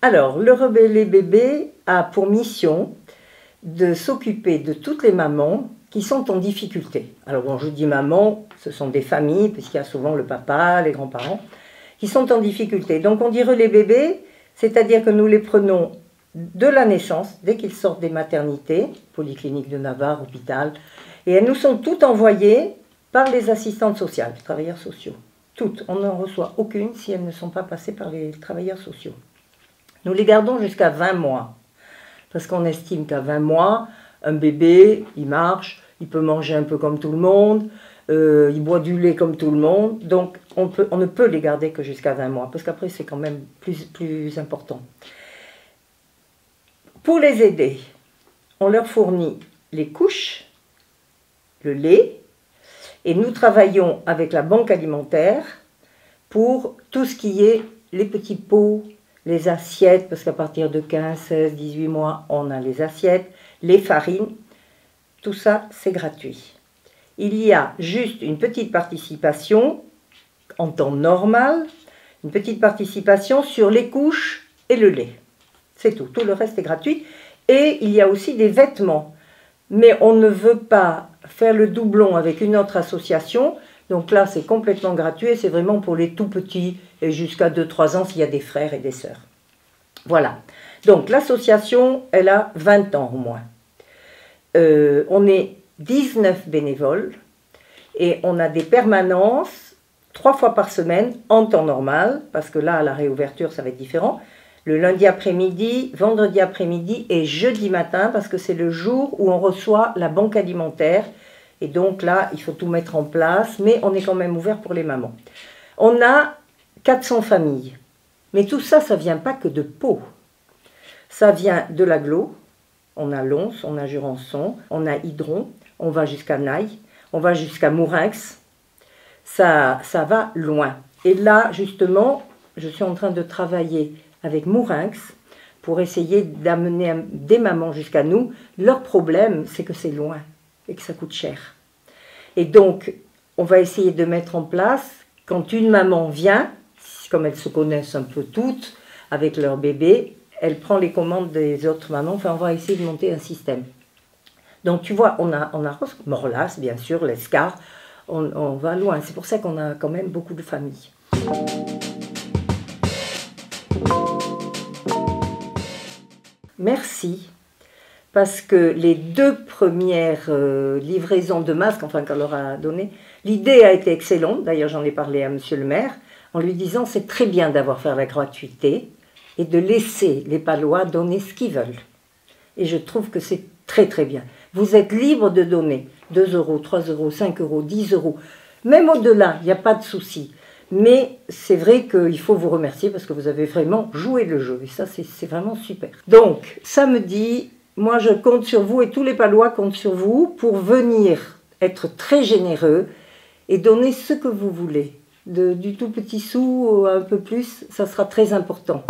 Alors, le Relais Bébé a pour mission de s'occuper de toutes les mamans qui sont en difficulté. Alors bon, je dis maman, ce sont des familles, puisqu'il y a souvent le papa, les grands-parents, qui sont en difficulté. Donc on dit Relais Bébé, c'est-à-dire que nous les prenons de la naissance, dès qu'ils sortent des maternités, Polyclinique de Navarre, hôpital, et elles nous sont toutes envoyées par les assistantes sociales, les travailleurs sociaux. Toutes, on n'en reçoit aucune si elles ne sont pas passées par les travailleurs sociaux. Nous les gardons jusqu'à 20 mois, parce qu'on estime qu'à 20 mois, un bébé, il marche, il peut manger un peu comme tout le monde, il boit du lait comme tout le monde, donc on ne peut les garder que jusqu'à 20 mois, parce qu'après c'est quand même plus important. Pour les aider, on leur fournit les couches, le lait, et nous travaillons avec la banque alimentaire pour tout ce qui est les petits pots, les assiettes, parce qu'à partir de 15, 16, 18 mois, on a les assiettes, les farines, tout ça, c'est gratuit. Il y a juste une petite participation, en temps normal, une petite participation sur les couches et le lait. C'est tout, tout le reste est gratuit. Et il y a aussi des vêtements, mais on ne veut pas faire le doublon avec une autre association, donc là, c'est complètement gratuit et c'est vraiment pour les tout petits et jusqu'à 2-3 ans s'il y a des frères et des sœurs. Voilà. Donc l'association, elle a 20 ans au moins. On est 19 bénévoles et on a des permanences 3 fois par semaine en temps normal, parce que là, à la réouverture, ça va être différent. Le lundi après-midi, vendredi après-midi et jeudi matin, parce que c'est le jour où on reçoit la banque alimentaire. Et donc là, il faut tout mettre en place, mais on est quand même ouvert pour les mamans. On a 400 familles. Mais tout ça, ça ne vient pas que de Pau. Ça vient de l'Aglo. On a Lons, on a Jurançon, on a Hydron, on va jusqu'à Naï, on va jusqu'à Mourinx. Ça va loin. Et là, justement, je suis en train de travailler avec Mourinx pour essayer d'amener des mamans jusqu'à nous. Leur problème, c'est que c'est loin et que ça coûte cher. Et donc, on va essayer de mettre en place, quand une maman vient, comme elles se connaissent un peu toutes, avec leur bébé, elle prend les commandes des autres mamans, enfin on va essayer de monter un système. Donc tu vois, on a Morlas, bien sûr, l'Escar, on va loin, c'est pour ça qu'on a quand même beaucoup de familles. Merci. Parce que les 2 premières livraisons de masques, enfin qu'on leur a donné, l'idée a été excellente, d'ailleurs j'en ai parlé à monsieur le maire, en lui disant c'est très bien d'avoir fait la gratuité et de laisser les Palois donner ce qu'ils veulent. Et je trouve que c'est très très bien. Vous êtes libre de donner 2 €, 3 €, 5 €, 10 €, même au-delà, il n'y a pas de souci. Mais c'est vrai qu'il faut vous remercier parce que vous avez vraiment joué le jeu et ça c'est vraiment super. Donc samedi, moi, je compte sur vous et tous les Palois comptent sur vous pour venir être très généreux et donner ce que vous voulez. Du tout petit sou un peu plus, ça sera très important.